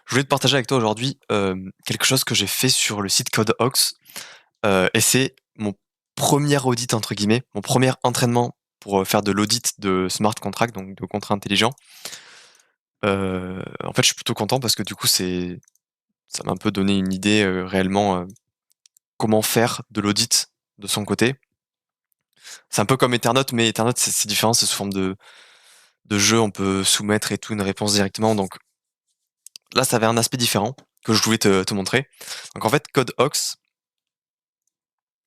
Je voulais te partager avec toi aujourd'hui, quelque chose que j'ai fait sur le site CodeOx, et c'est mon premier audit entre guillemets, mon premier entraînement pour, faire de l'audit de smart contract, donc de contrats intelligents. En fait, je suis plutôt content parce que du coup, ça m'a un peu donné une idée, réellement, comment faire de l'audit de son côté. C'est un peu comme Ethernote, mais Ethernote, c'est différent, c'est sous forme de jeu, on peut soumettre et tout une réponse directement, donc là, ça avait un aspect différent que je voulais te montrer. Donc en fait, CodeOx,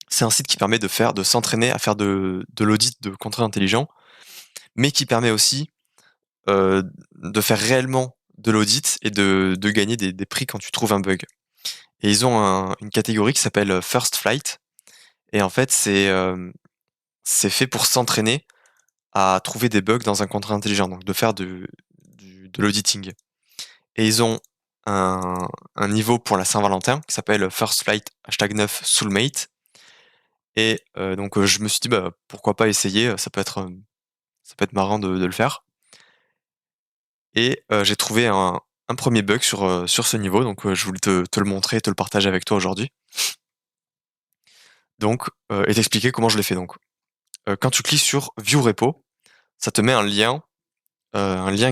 c'est un site qui permet de s'entraîner à faire de l'audit de contrats intelligents, mais qui permet aussi, de faire réellement de l'audit et de gagner des prix quand tu trouves un bug. Et ils ont une catégorie qui s'appelle, First Flight et en fait, c'est fait pour s'entraîner à trouver des bugs dans un contrat intelligent, donc de faire de l'auditing. Et ils ont un niveau pour la Saint-Valentin qui s'appelle First Flight #9 Soulmate et donc je me suis dit: «Bah, pourquoi pas essayer, ça peut être marrant de le faire» et j'ai trouvé un 1er bug sur ce niveau, donc je voulais te le montrer et te le partager avec toi aujourd'hui. Donc et t'expliquer comment je l'ai fait donc. Quand tu cliques sur View repo, ça te met un lien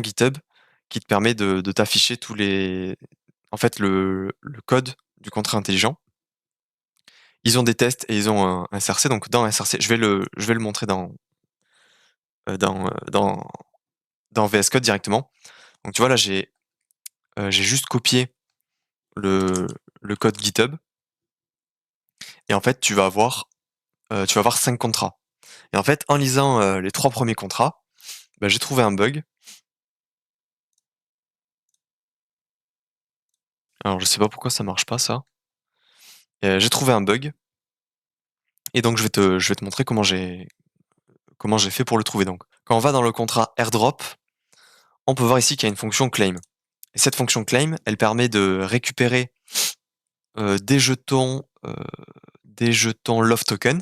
GitHub qui te permet de t'afficher tous les en fait le code du contrat intelligent. Ils ont des tests et ils ont un SRC, donc dans SRC je vais le montrer dans VS Code directement. Donc tu vois là j'ai juste copié le le code GitHub et en fait tu vas avoir 5 contrats et en fait en lisant, les 3 premiers contrats, bah, j'ai trouvé un bug. Alors je sais pas pourquoi ça marche pas ça. J'ai trouvé un bug et donc je vais te montrer comment j'ai fait pour le trouver donc. Quand on va dans le contrat airdrop, on peut voir ici qu'il y a une fonction claim et cette fonction claim, elle permet de récupérer, des jetons love token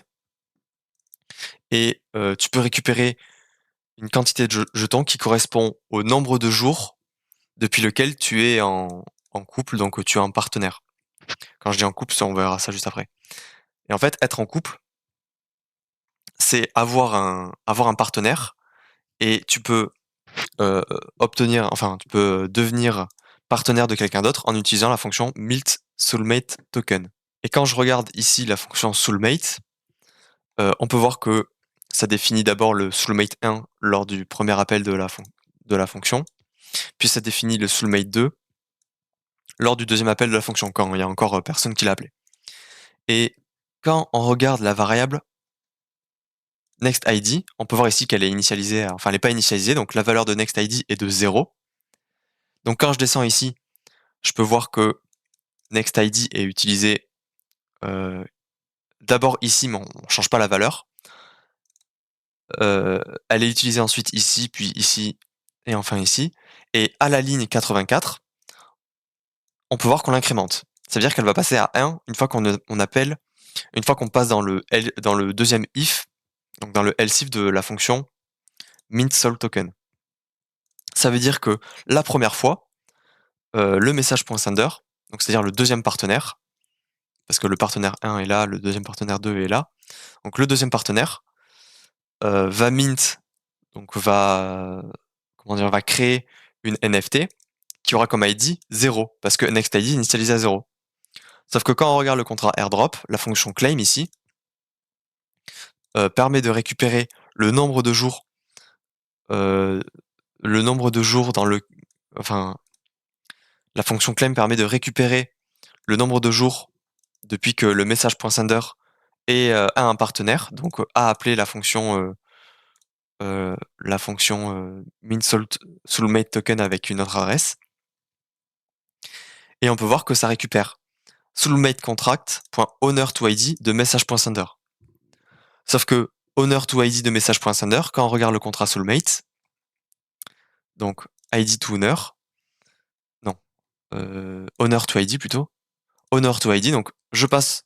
et tu peux récupérer une quantité de jetons qui correspond au nombre de jours depuis lequel tu es en couple, donc tu as un partenaire. Quand je dis en couple, ça on verra ça juste après. Et en fait, être en couple, c'est avoir un partenaire et tu peux, tu peux devenir partenaire de quelqu'un d'autre en utilisant la fonction Milt Soulmate Token. Et quand je regarde ici la fonction Soulmate, on peut voir que ça définit d'abord le Soulmate 1 lors du premier appel de la fonction, puis ça définit le Soulmate 2 lors du deuxième appel de la fonction, quand il y a encore, personne qui l'a appelé. Et quand on regarde la variable nextID, on peut voir ici qu'elle est initialisée, enfin elle est pas initialisée, donc la valeur de nextID est de 0. Donc quand je descends ici, je peux voir que nextID est utilisé, heu, d'abord ici, mais on change pas la valeur. Elle est utilisée ensuite ici, puis ici et enfin ici. Et à la ligne 84, on peut voir qu'on l'incrémente. Ça veut dire qu'elle va passer à 1 une fois une fois qu'on passe dans le deuxième if, donc dans le else if de la fonction mint_sol_token. Ça veut dire que la première fois, le message.sender, donc c'est-à-dire le deuxième partenaire, parce que le partenaire 1 est là, le deuxième partenaire 2 est là. Donc le deuxième partenaire, va mint, donc va créer une NFT qui aura comme ID 0, parce que nextID est initialisé à 0. Sauf que quand on regarde le contrat airdrop, la fonction claim ici, permet de récupérer le nombre de jours, heu, le nombre de jours dans le enfin, la fonction claim permet de récupérer le nombre de jours depuis que le message.sender a un partenaire, donc a appelé la fonction, soulmate token avec une autre adresse et on peut voir que ça récupère soulmate contract.owner_to_id de message.sender. Sauf que owner_to_id de message.sender, quand on regarde le contrat soulmate, donc id to owner, non, owner_to_id plutôt, owner_to_id, donc je passe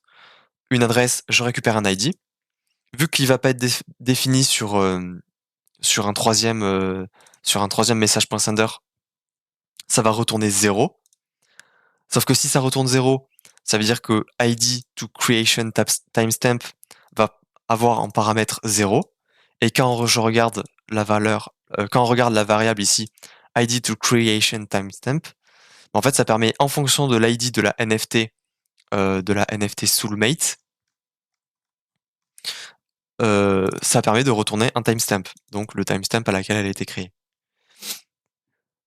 une adresse, je récupère un ID. Vu qu'il va pas être défini sur un troisième message.sender, ça va retourner 0. Sauf que si ça retourne 0, ça veut dire que id to creation timestamp va avoir en paramètre 0. Et quand je regarde la valeur, quand on regarde la variable ici, id to creation timestamp, en fait, ça permet, en fonction de l'id de la NFT Soulmate, ça permet de retourner un timestamp, donc le timestamp à laquelle elle a été créée.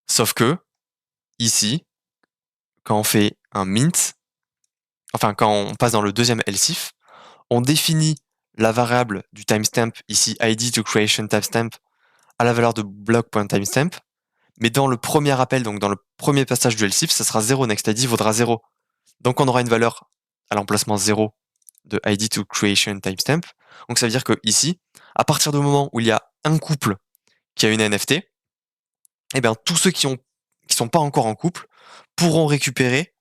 Sauf que, ici, quand on fait un mint, enfin quand on passe dans le deuxième else if, on définit la variable du timestamp, ici id to creation timestamp, à la valeur de block.timestamp, mais dans le premier appel, donc dans le premier passage du else if, ça sera 0, next id vaudra 0. Donc on aura une valeur à l'emplacement 0 de id to creation timestamp. Donc ça veut dire que ici, à partir du moment où il y a un couple qui a une NFT, eh bien tous ceux qui sont pas encore en couple pourront récupérer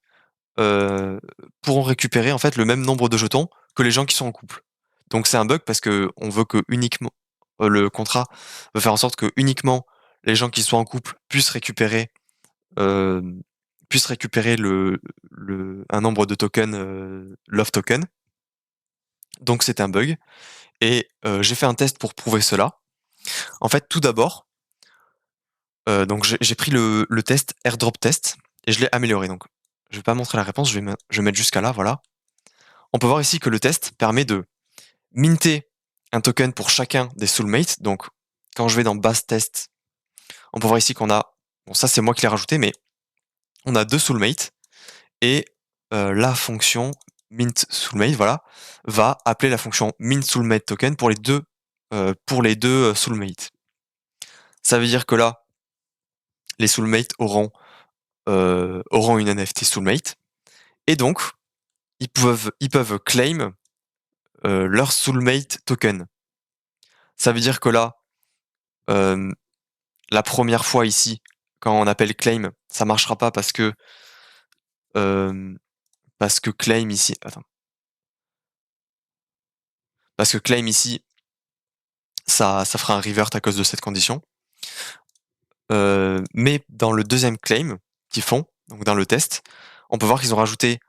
en fait le même nombre de jetons que les gens qui sont en couple. Donc c'est un bug parce que on veut que uniquement le contrat veut faire en sorte que uniquement les gens qui sont en couple puissent récupérer euh, un nombre de tokens love token. Donc c'est un bug et j'ai fait un test pour prouver cela. En fait, tout d'abord, donc j'ai pris le test airdrop test et je l'ai amélioré. Donc je vais pas montrer la réponse, je vais mettre jusqu'à là, voilà. On peut voir ici que le test permet de minter un token pour chacun des soulmates. Donc quand je vais dans base test, on peut voir ici qu'on a, bon ça c'est moi qui l'ai rajouté, mais on a 2 soulmates et la fonction mint soulmate, voilà, va appeler la fonction mint soulmate token pour les deux soulmates. Ça veut dire que là, les soulmates auront une NFT soulmate et donc ils peuvent claim leur soulmate token. Ça veut dire que là, la première fois ici, quand on appelle claim, ça marchera pas parce que claim ici, parce que claim ici, ça fera un revert à cause de cette condition. Mais dans le deuxième claim qu'ils font, donc dans le test, on peut voir qu'ils ont rajouté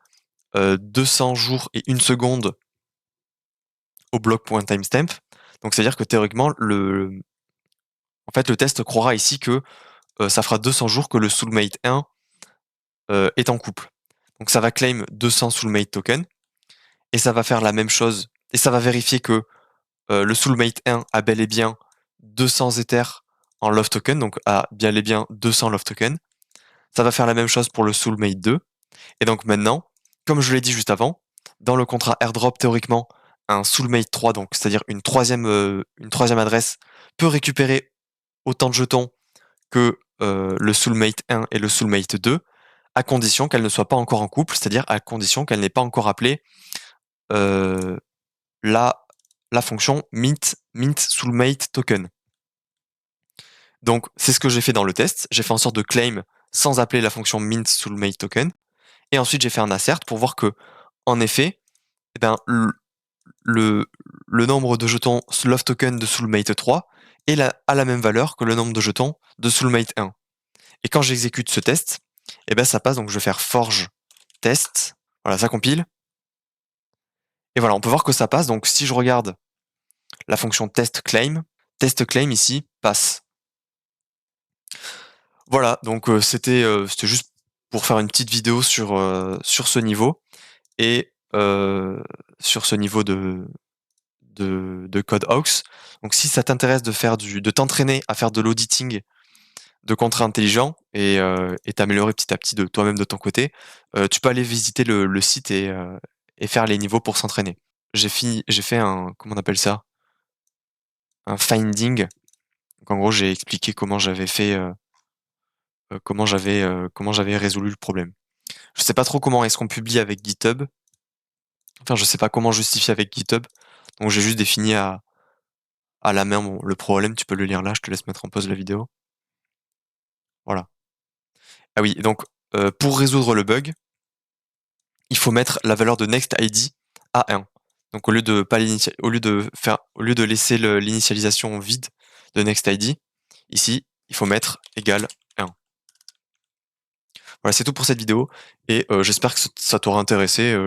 200 jours et 1 seconde au block.timestamp. Donc c'est-à-dire que théoriquement, le test croira ici que ça fera 200 jours que le soulmate 1 est en couple. Donc ça va claim 200 soulmate tokens et ça va faire la même chose et ça va vérifier que le soulmate 1 a bel et bien 200 Ethers en love token, donc a bien et bien 200 love token. Ça va faire la même chose pour le soulmate 2. Et donc maintenant, comme je l'ai dit juste avant, dans le contrat airdrop, théoriquement, un soulmate 3, donc c'est-à-dire une troisième adresse, peut récupérer autant de jetons que le soulmate 1 et le soulmate 2, à condition qu'elle ne soit pas encore en couple, c'est-à-dire à condition qu'elle n'ait pas encore appelé la fonction mint soulmate token. Donc c'est ce que j'ai fait dans le test. J'ai fait en sorte de claim sans appeler la fonction mint soulmate token. Et ensuite j'ai fait un assert pour voir que, en effet, eh ben, le nombre de jetons love token de soulmate 3 a la même valeur que le nombre de jetons de soulmate 1. Et quand j'exécute ce test, eh ben ça passe, donc je vais faire forge test. Voilà, ça compile. Et voilà, on peut voir que ça passe. Donc si je regarde la fonction test claim ici passe. Voilà, donc c'était juste pour faire une petite vidéo sur ce niveau et sur ce niveau de CodeHawks. Donc si ça t'intéresse de t'entraîner à faire de l'auditing de contrats intelligents et t'améliorer petit à petit de toi-même de ton côté, tu peux aller visiter le site et faire les niveaux pour s'entraîner. J'ai fait un, comment on appelle ça? Un finding. Donc en gros, j'ai expliqué comment j'avais fait, comment j'avais résolu le problème. Je sais pas trop comment est-ce qu'on publie avec GitHub. Enfin, je sais pas comment justifier avec GitHub. Donc j'ai juste défini à la main le problème. Tu peux le lire là. Je te laisse mettre en pause la vidéo. Voilà. Ah oui, donc pour résoudre le bug, il faut mettre la valeur de nextID à 1. Donc au lieu de laisser l'initialisation vide de nextID, ici, il faut mettre égal 1. Voilà, c'est tout pour cette vidéo et j'espère que ça t'aura intéressé,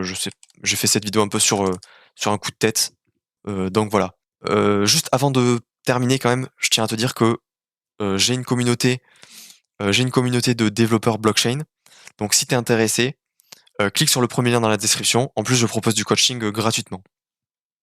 j'ai fait cette vidéo un peu sur un coup de tête, donc voilà. Juste avant de terminer quand même, je tiens à te dire que, j'ai une communauté, de développeurs blockchain, donc si tu es intéressé, clique sur le premier lien dans la description. En plus, je propose du coaching, gratuitement.